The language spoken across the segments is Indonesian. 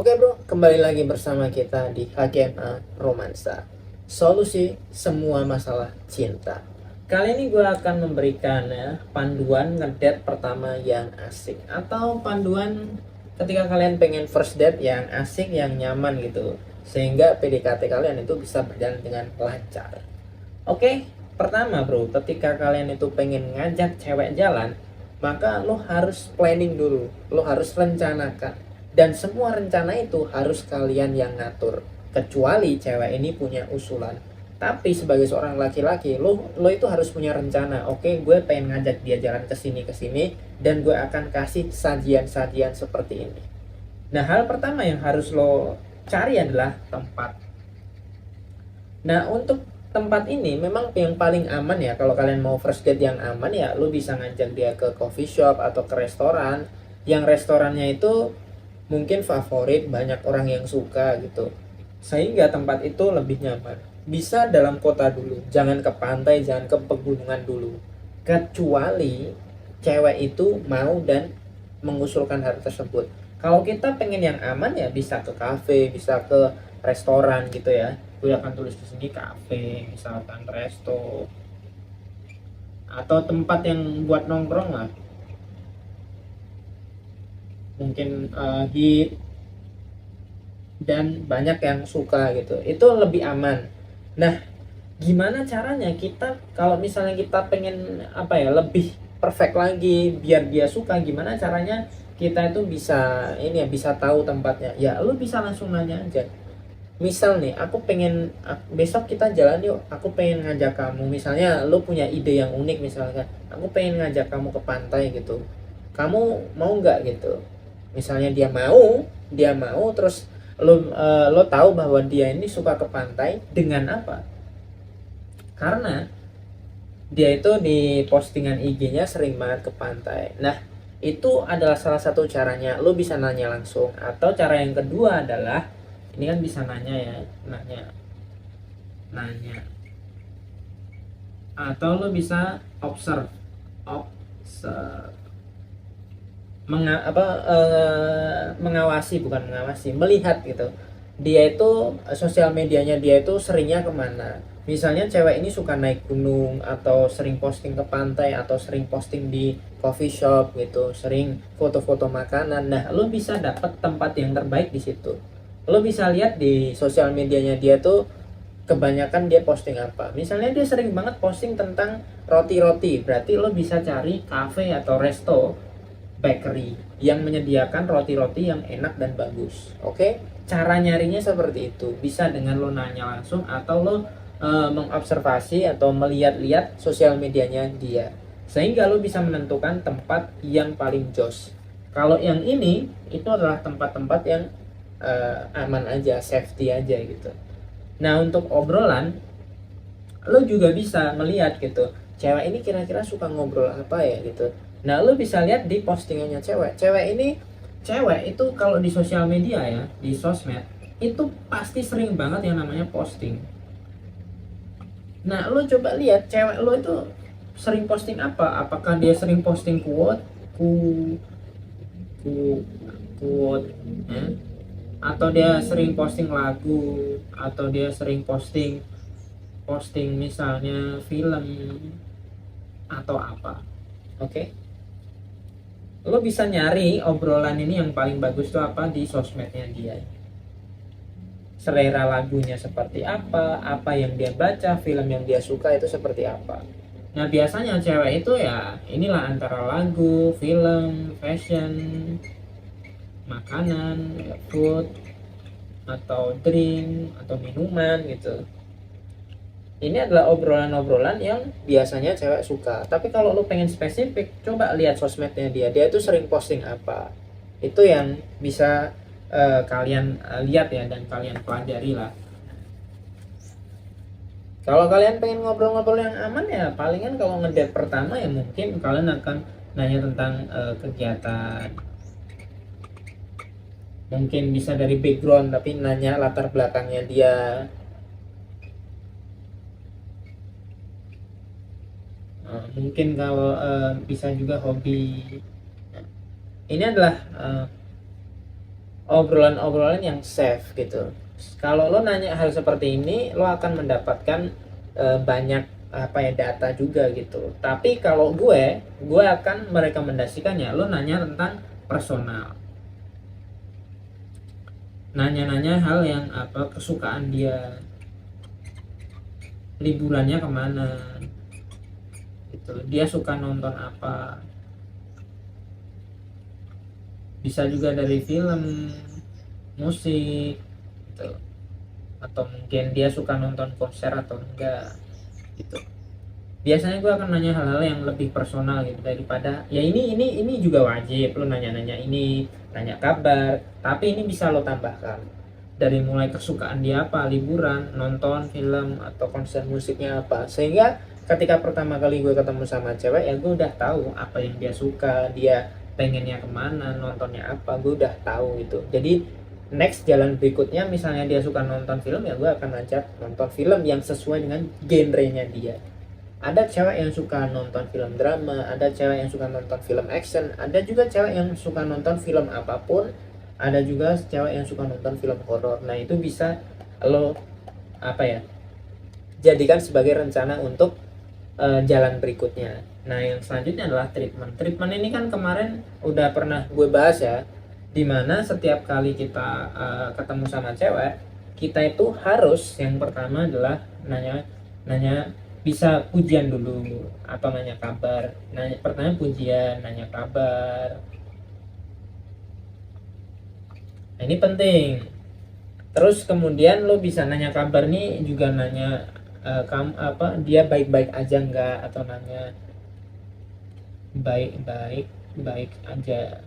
Oke bro, kembali lagi bersama kita di HGMA Romansa, solusi semua masalah cinta. Kali ini gue akan memberikan panduan ngedate pertama yang asik, atau panduan ketika kalian pengen first date yang asik, yang nyaman gitu, sehingga PDKT kalian itu bisa berjalan dengan lancar. Oke, pertama bro, ketika kalian itu pengen ngajak cewek jalan, maka lo harus planning dulu, lo harus rencanakan, dan semua rencana itu harus kalian yang ngatur, kecuali cewek ini punya usulan. Tapi sebagai seorang laki-laki, lo itu harus punya rencana. Oke, gue pengen ngajak dia jalan ke sini, dan gue akan kasih sajian-sajian seperti ini. Nah, hal pertama yang harus lo cari adalah tempat. Nah, untuk tempat ini memang yang paling aman ya, kalau kalian mau first date yang aman ya lu bisa ngajak dia ke coffee shop atau ke restoran, yang restorannya itu mungkin favorit banyak orang yang suka gitu, sehingga tempat itu lebih nyaman. Bisa dalam kota dulu, jangan ke pantai, jangan ke pegunungan dulu, kecuali cewek itu mau dan mengusulkan hal tersebut. Kalau kita pengen yang aman ya bisa ke cafe, bisa ke restoran gitu ya. Gue akan tulis di sini cafe, misalkan resto, atau tempat yang buat nongkrong lah. Mungkin hit dan banyak yang suka gitu. Itu lebih aman. Nah, gimana caranya kita kalau misalnya kita pengen apa ya, lebih perfect lagi biar dia suka, gimana caranya kita itu bisa ini ya, bisa tahu tempatnya ya? Lu bisa langsung nanya aja. Misal nih, aku pengen besok kita jalan yuk, aku pengen ngajak kamu, misalnya lu punya ide yang unik, misalkan aku pengen ngajak kamu ke pantai gitu, kamu mau nggak gitu. Misalnya dia mau terus lo tahu bahwa dia ini suka ke pantai dengan apa, karena dia itu di postingan IG-nya sering banget ke pantai. Nah, itu adalah salah satu caranya, lo bisa nanya langsung. Atau cara yang kedua adalah, ini kan bisa nanya ya, nanya, atau lo bisa observe, observe, mengawasi, bukan mengawasi, melihat gitu. Dia itu sosial medianya dia itu seringnya kemana. Misalnya cewek ini suka naik gunung, atau sering posting ke pantai, atau sering posting di coffee shop gitu, sering foto-foto makanan. Nah, lo bisa dapat tempat yang terbaik di situ. Lo bisa lihat di sosial medianya dia tuh kebanyakan dia posting apa. Misalnya dia sering banget posting tentang roti-roti, berarti lo bisa cari cafe atau resto, bakery yang menyediakan roti-roti yang enak dan bagus. Oke, cara nyarinya seperti itu. Bisa dengan lo nanya langsung, atau lo mengobservasi atau melihat-lihat sosial medianya dia, sehingga lo bisa menentukan tempat yang paling jos. Kalau yang ini itu adalah tempat-tempat yang aman aja, safety aja gitu. Nah, untuk obrolan, lo juga bisa melihat gitu, cewek ini kira-kira suka ngobrol apa ya gitu. Nah, lo bisa lihat di postingannya cewek itu kalau di sosial media ya, di sosmed itu pasti sering banget yang namanya posting. Nah, lo coba lihat cewek lo itu sering posting apa. Apakah dia sering posting quote, quote ya? Atau dia sering posting lagu, atau dia sering posting misalnya film atau apa. Oke, lo bisa nyari obrolan ini yang paling bagus tuh apa di sosmednya dia, selera lagunya seperti apa yang dia baca, film yang dia suka itu seperti apa. Nah, biasanya cewek itu ya inilah, antara lagu, film, fashion, makanan, food, atau drink, atau minuman gitu. Ini adalah obrolan-obrolan yang biasanya cewek suka. Tapi kalau lo pengen spesifik, coba lihat sosmednya dia itu sering posting apa. Itu yang bisa kalian lihat ya, dan kalian pelajari lah. Kalau kalian pengen ngobrol-ngobrol yang aman ya palingan kalau ngedate pertama ya mungkin kalian akan nanya tentang kegiatan. Mungkin bisa dari background, tapi nanya latar belakangnya dia. Mungkin kalau bisa juga hobi. Ini adalah obrolan-obrolan yang safe gitu. Kalau lo nanya hal seperti ini, lo akan mendapatkan banyak apa ya, data juga gitu. Tapi kalau gue akan merekomendasikannya lo nanya tentang personal, nanya-nanya hal yang apa, kesukaan dia, liburannya kemana gitu, dia suka nonton apa, bisa juga dari film, musik gitu, atau mungkin dia suka nonton konser atau enggak gitu. Biasanya gue akan nanya hal-hal yang lebih personal gitu, daripada ya ini juga wajib lo nanya-nanya ini, nanya kabar, tapi ini bisa lo tambahkan dari mulai kesukaan dia apa, liburan, nonton film atau konser musiknya apa, sehingga ketika pertama kali gue ketemu sama cewek ya gue udah tahu apa yang dia suka, dia pengennya kemana, nontonnya apa, gue udah tahu gitu. Jadi next jalan berikutnya, misalnya dia suka nonton film, ya gue akan ajak nonton film yang sesuai dengan genrenya dia. Ada cewek yang suka nonton film drama, ada cewek yang suka nonton film action, ada juga cewek yang suka nonton film apapun, ada juga cewek yang suka nonton film horor. Nah itu bisa lo apa ya, jadikan sebagai rencana untuk jalan berikutnya. Nah yang selanjutnya adalah treatment ini kan kemarin udah pernah gue bahas ya, dimana setiap kali kita ketemu sama cewek, kita itu harus yang pertama adalah nanya nanya bisa pujian dulu atau nanya kabar. Nanya pertanyaan pujian, nanya kabar. Nah, ini penting. Terus kemudian lo bisa nanya kabar nih juga, nanya kamu apa, dia baik-baik aja enggak, atau nanya baik-baik baik aja.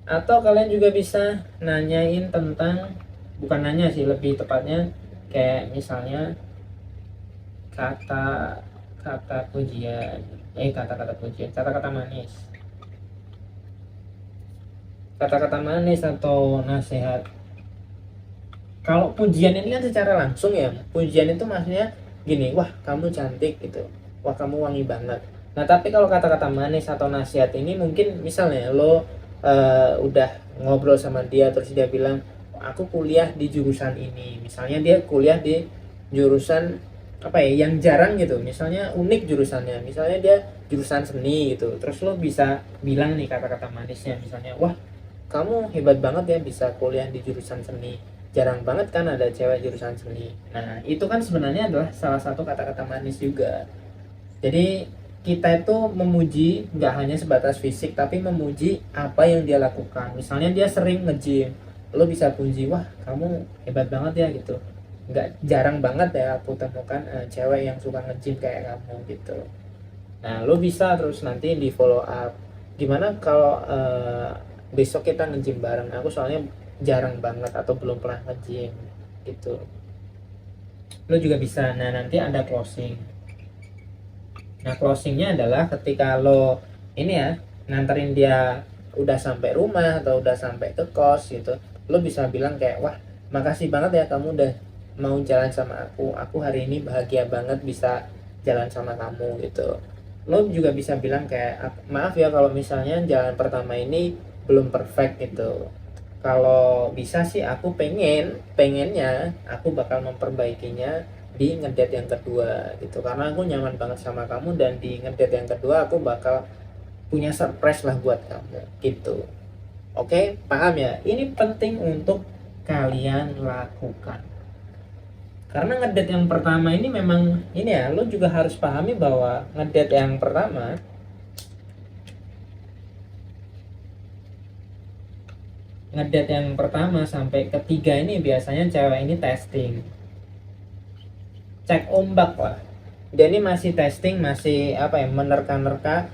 Atau kalian juga bisa nanyain tentang, bukan nanya sih, lebih tepatnya kayak misalnya kata-kata pujian, kata-kata manis, kata-kata manis atau nasihat. Kalau pujian ini kan secara langsung ya, pujian itu maksudnya gini, wah kamu cantik gitu, wah kamu wangi banget. Nah tapi kalau kata-kata manis atau nasihat ini mungkin misalnya lo udah ngobrol sama dia, terus dia bilang aku kuliah di jurusan ini, misalnya dia kuliah di jurusan apa ya yang jarang gitu, misalnya unik jurusannya, misalnya dia jurusan seni gitu, terus lo bisa bilang nih kata-kata manisnya, misalnya wah kamu hebat banget ya bisa kuliah di jurusan seni, jarang banget kan ada cewek jurusan seni. Nah itu kan sebenarnya adalah salah satu kata-kata manis juga. Jadi kita itu memuji nggak hanya sebatas fisik, tapi memuji apa yang dia lakukan. Misalnya dia sering nge-gym, lo bisa puji, wah kamu hebat banget ya gitu, nggak jarang banget ya aku temukan cewek yang suka nge-gym kayak kamu gitu. Nah lo bisa terus nanti di follow up, gimana kalau besok kita nge-gym bareng, aku soalnya jarang banget atau belum pernah nge-gym gitu. Lo juga bisa. Nah nanti ada closing. Nah closingnya adalah ketika lo ini ya nganterin dia udah sampai rumah atau udah sampai ke kos gitu, lo bisa bilang kayak wah makasih banget ya kamu udah mau jalan sama aku hari ini bahagia banget bisa jalan sama kamu gitu. Lo juga bisa bilang kayak maaf ya kalau misalnya jalan pertama ini belum perfect gitu, kalau bisa sih aku pengennya aku bakal memperbaikinya di ngedate yang kedua gitu, karena aku nyaman banget sama kamu dan di ngedate yang kedua aku bakal punya surprise lah buat kamu gitu. Oke, paham ya? Ini penting untuk kalian lakukan. Karena ngedate yang pertama ini memang ini ya, lo juga harus pahami bahwa ngedate yang pertama sampai ketiga ini biasanya cewek ini testing, cek ombak lah. Dia ini masih testing, masih apa ya, menerka-nerka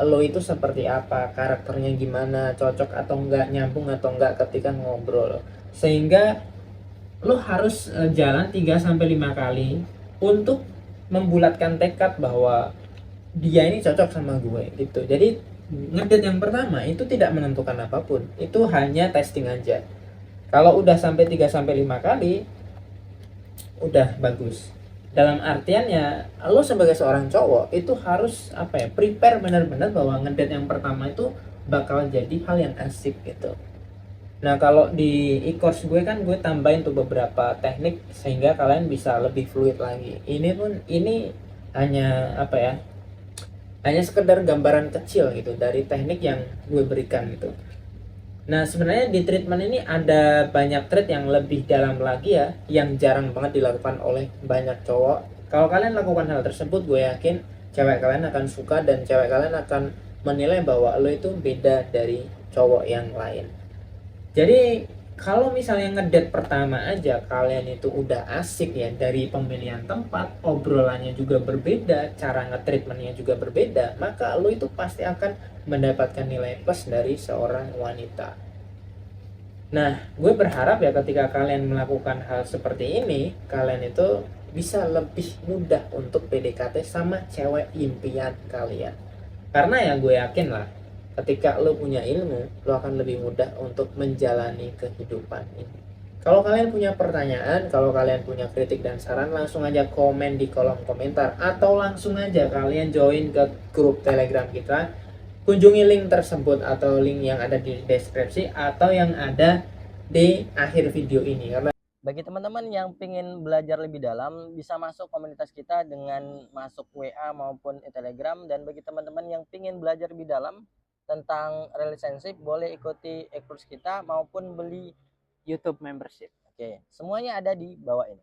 lo itu seperti apa, karakternya gimana, cocok atau enggak, nyambung atau enggak ketika ngobrol. Sehingga lo harus jalan 3 sampai 5 kali untuk membulatkan tekad bahwa dia ini cocok sama gue gitu. Jadi ngedate yang pertama itu tidak menentukan apapun, itu hanya testing aja. Kalau udah sampai 3 sampai 5 kali udah bagus. Dalam artian ya lo sebagai seorang cowok itu harus apa ya, prepare benar-benar bahwa ngedate yang pertama itu bakal jadi hal yang asik gitu. Nah, kalau di e-course gue kan gue tambahin tuh beberapa teknik sehingga kalian bisa lebih fluid lagi. Ini hanya apa ya? Hanya sekedar gambaran kecil gitu dari teknik yang gue berikan gitu. Nah, sebenarnya di treatment ini ada banyak trait yang lebih dalam lagi ya, yang jarang banget dilakukan oleh banyak cowok. Kalau kalian lakukan hal tersebut, gue yakin cewek kalian akan suka dan cewek kalian akan menilai bahwa lo itu beda dari cowok yang lain. Jadi kalau misalnya ngedate pertama aja kalian itu udah asik ya, dari pemilihan tempat, obrolannya juga berbeda, cara nge-treatmentnya juga berbeda, maka lo itu pasti akan mendapatkan nilai plus dari seorang wanita. Nah, gue berharap ya ketika kalian melakukan hal seperti ini, kalian itu bisa lebih mudah untuk PDKT sama cewek impian kalian. Karena ya gue yakin lah, ketika lo punya ilmu, lo akan lebih mudah untuk menjalani kehidupan ini. Kalau kalian punya pertanyaan, kalau kalian punya kritik dan saran, langsung aja komen di kolom komentar. Atau langsung aja kalian join ke grup Telegram kita. Kunjungi link tersebut atau link yang ada di deskripsi atau yang ada di akhir video ini. Karena bagi teman-teman yang ingin belajar lebih dalam, bisa masuk komunitas kita dengan masuk WA maupun Telegram. Dan bagi teman-teman yang ingin belajar lebih dalam tentang relationship, boleh ikuti e-course kita maupun beli YouTube membership. Oke, semuanya ada di bawah ini.